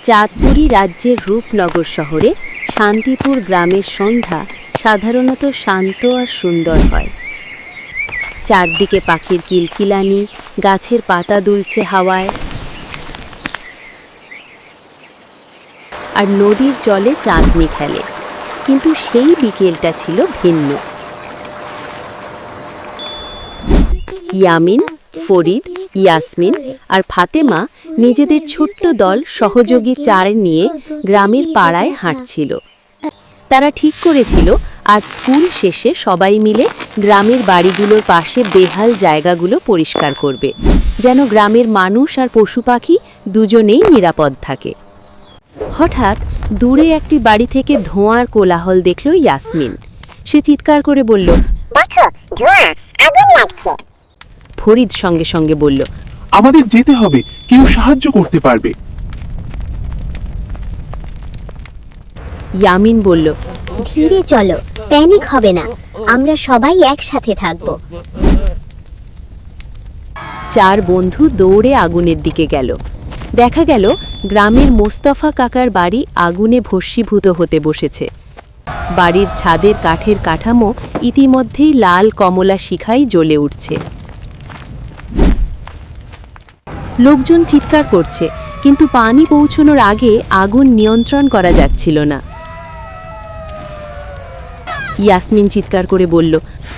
চাঁদপুরি রাজ্যের রূপনগর শহরে শান্তিপুর গ্রামের সন্ধ্যা সাধারণত শান্ত আর সুন্দর হয়। চারদিকে পাখির কিলকিলানি, গাছের পাতা দুলছে হাওয়ায়, আর নদীর জলে চাঁদনি খেলে। কিন্তু সেই বিকেলটা ছিল ভিন্ন। ইয়ামিন, ফরিদ, ইয়াসমিন আর ফাতেমা নিজেদের ছোট্ট দল সহযোগী চার নিয়ে গ্রামের পাড়ায় হাঁটছিল। তারা ঠিক করেছিল আজ স্কুল শেষে সবাই মিলে গ্রামের বাড়িগুলোর পাশে বেহাল জায়গাগুলো পরিষ্কার করবে, যেন গ্রামের মানুষ আর পশু পাখি দুজনেই নিরাপদ থাকে। হঠাৎ দূরে একটি বাড়ি থেকে ধোঁয়ার কোলাহল দেখল ইয়াসমিন। সে চিৎকার করে বলল, দেখো, ধোঁয়া, আগুন লাগছে। ফরিদ সঙ্গে সঙ্গে বলল, আমাদের যেতে হবে, কেউ সাহায্য করতে পারবে। ইয়ামিন বলল, ধীরে চলো, প্যানিক হবে না, আমরা সবাই একসাথে থাকব। চার বন্ধু দৌড়ে আগুনের দিকে গেল। দেখা গেল গ্রামের মোস্তফা কাকার বাড়ি আগুনে ভস্মীভূত হতে বসেছে। বাড়ির ছাদের কাঠের কাঠামো ইতিমধ্যেই লাল কমলা শিখায় জ্বলে উঠছে। লোকজন চিৎকার করছে, কিন্তু পানি পৌঁছানোর আগে আগুন নিয়ন্ত্রণ করা যাচ্ছিল না। ইয়াসমিন চিৎকার করে বলল,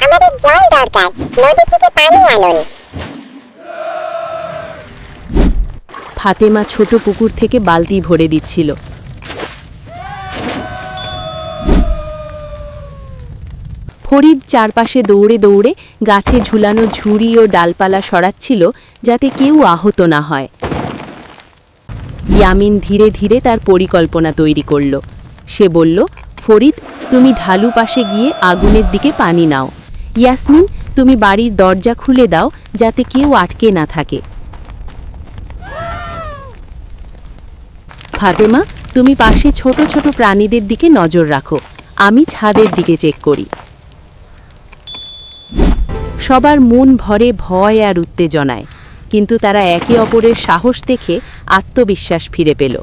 আমাদের জল দরকার, নদী থেকে পানি আনুন। ফাতেমা ছোট পুকুর থেকে বালতি ভরে দিচ্ছিল। ফরিদ চারপাশে দৌড়ে দৌড়ে গাছে ঝুলানো ঝুড়ি ও ডালপালা সরাচ্ছিল, যাতে কেউ আহত না হয়। ইয়ামিন ধীরে ধীরে তার পরিকল্পনা তৈরি করল। সে বলল, ফরিদ, তুমি ঢালু পাশে গিয়ে আগুনের দিকে পানি নাও। ইয়াসমিন, তুমি বাড়ির দরজা খুলে দাও, যাতে কেউ আটকে না থাকে। ফাতেমা, তুমি পাশে ছোট ছোট প্রাণীদের দিকে নজর রাখো, আমি ছাদের দিকে চেক করি। সবার মন ভরে ভয় আর উত্তেজনায়, কিন্তু তারা একে অপরের সাহস দেখে আত্মবিশ্বাস ফিরে পেল।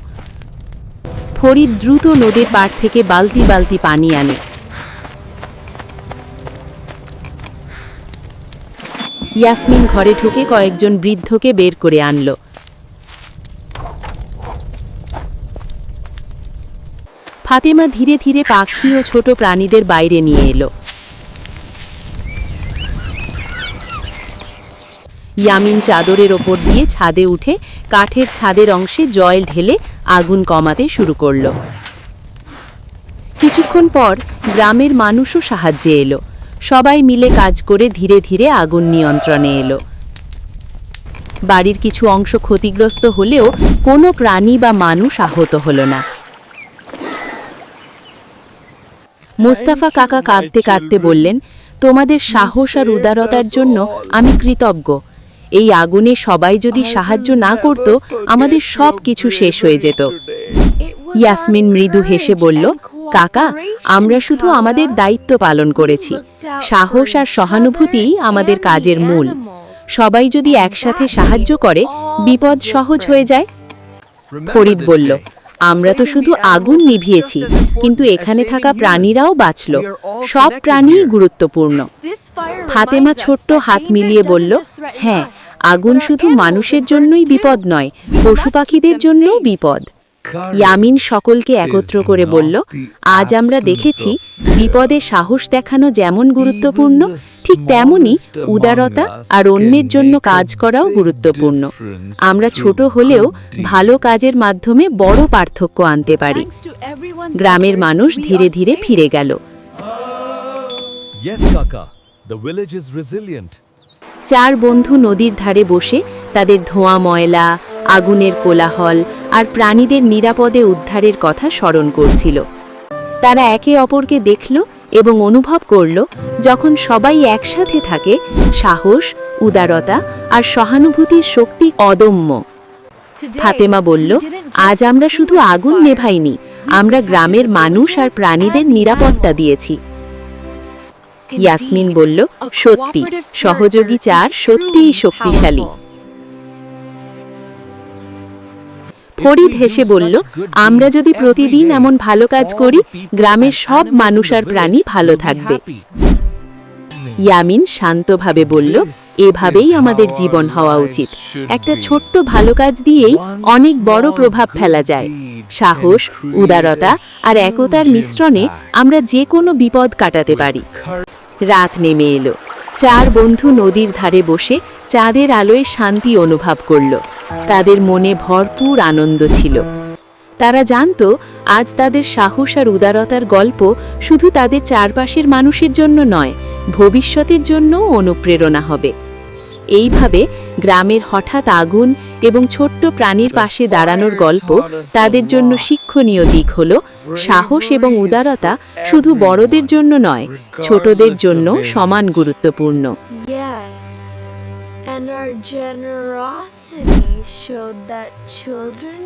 ফরিদ দ্রুত নদীর পাড় থেকে বালতি বালতি পানি আনে। ইয়াসমিন ঘরে ঢুকে কয়েকজন বৃদ্ধকে বের করে আনল। ফাতেমা ধীরে ধীরে পাখি ও ছোট প্রাণীদের বাইরে নিয়ে এলো। ইয়ামিন চাদরের ওপর দিয়ে ছাদে উঠে কাঠের ছাদের অংশে জল ঢেলে আগুন কমাতে শুরু করল। কিছুক্ষণ পর গ্রামের মানুষও সাহায্যে এলো। সবাই মিলে কাজ করে ধীরে ধীরে আগুন নিয়ন্ত্রণে এলো। বাড়ির কিছু অংশ ক্ষতিগ্রস্ত হলেও কোনো প্রাণী বা মানুষ আহত হলো না। মোস্তফা কাকা কাঁদতে কাঁদতে বললেন, তোমাদের সাহস আর উদারতার জন্য আমি কৃতজ্ঞ। এই আগুনে সবাই যদি সাহায্য না করত, আমাদের সব কিছু শেষ হয়ে যেত। ইয়াসমিন মৃদু হেসে বলল, কাকা, আমরা শুধু আমাদের দায়িত্ব পালন করেছি। সাহস আর সহানুভূতিই আমাদের কাজের মূল। সবাই যদি একসাথে সাহায্য করে, বিপদ সহজ হয়ে যায়। ফরিদ বলল, আমরা তো শুধু আগুন নিভিয়েছি, কিন্তু এখানে থাকা প্রাণীরাও বাঁচল। সব প্রাণীই গুরুত্বপূর্ণ। ফাতেমা ছোট্ট হাত মিলিয়ে বলল, হ্যাঁ, আগুন শুধু মানুষের জন্যই বিপদ নয়, পশু পাখিদের জন্যও বিপদ। ইয়ামিন সকলকে একত্র করে বলল, আজ আমরা দেখেছি বিপদে সাহস দেখানো যেমন গুরুত্বপূর্ণ, ঠিক তেমনি উদারতা আর অন্যের জন্য কাজ করাও গুরুত্বপূর্ণ। আমরা ছোট হলেও ভালো কাজের মাধ্যমে বড় পার্থক্য আনতে পারি। গ্রামের মানুষ ধীরে ধীরে ফিরে গেল। চার বন্ধু নদীর ধারে বসে তাদের ধোঁয়া ময়লা, আগুনের কোলাহল আর প্রাণীদের নিরাপদে উদ্ধারের কথা স্মরণ করছিল। তারা একে অপরকে দেখল এবং অনুভব করল, যখন সবাই একসাথে থাকে, সাহস, উদারতা আর সহানুভূতির শক্তি অদম্য। ফাতেমা বলল, আজ আমরা শুধু আগুন নেভাইনি, আমরা গ্রামের মানুষ আর প্রাণীদের নিরাপত্তা দিয়েছি। ইয়াসমিন বলল, সত্যি, সহযোগী চার সত্যিই শক্তিশালী। ফরিদ হেসে বলল, আমরা যদি প্রতিদিন এমন ভালো কাজ করি, গ্রামের সব মানুষ আর প্রাণী ভালো থাকবে। ইয়ামিন শান্তভাবে বলল, এভাবেই আমাদের জীবন হওয়া উচিত। একটা ছোট্ট ভালো কাজ দিয়েই অনেক বড় প্রভাব ফেলা যায়। সাহস, উদারতা আর একতার মিশ্রণে আমরা যে কোনো বিপদ কাটাতে পারি। রাত নেমে এলো। চার বন্ধু নদীর ধারে বসে চাঁদের আলোয় শান্তি অনুভব করল। তাদের মনে ভরপুর আনন্দ ছিল। তারা জানতো আজ তাদের সাহস আর উদারতার গল্প শুধু তাদের চারপাশের মানুষের জন্য নয়, ভবিষ্যতের জন্যও অনুপ্রেরণা হবে। এইভাবে গ্রামের হঠাৎ আগুন এবং ছোট্ট প্রাণীর পাশে দাঁড়ানোর গল্প তাদের জন্য শিক্ষণীয় দিক হল সাহস এবং উদারতা শুধু বড়দের জন্য নয়, ছোটদের জন্য সমান গুরুত্বপূর্ণ। Yes, and our generosity showed that children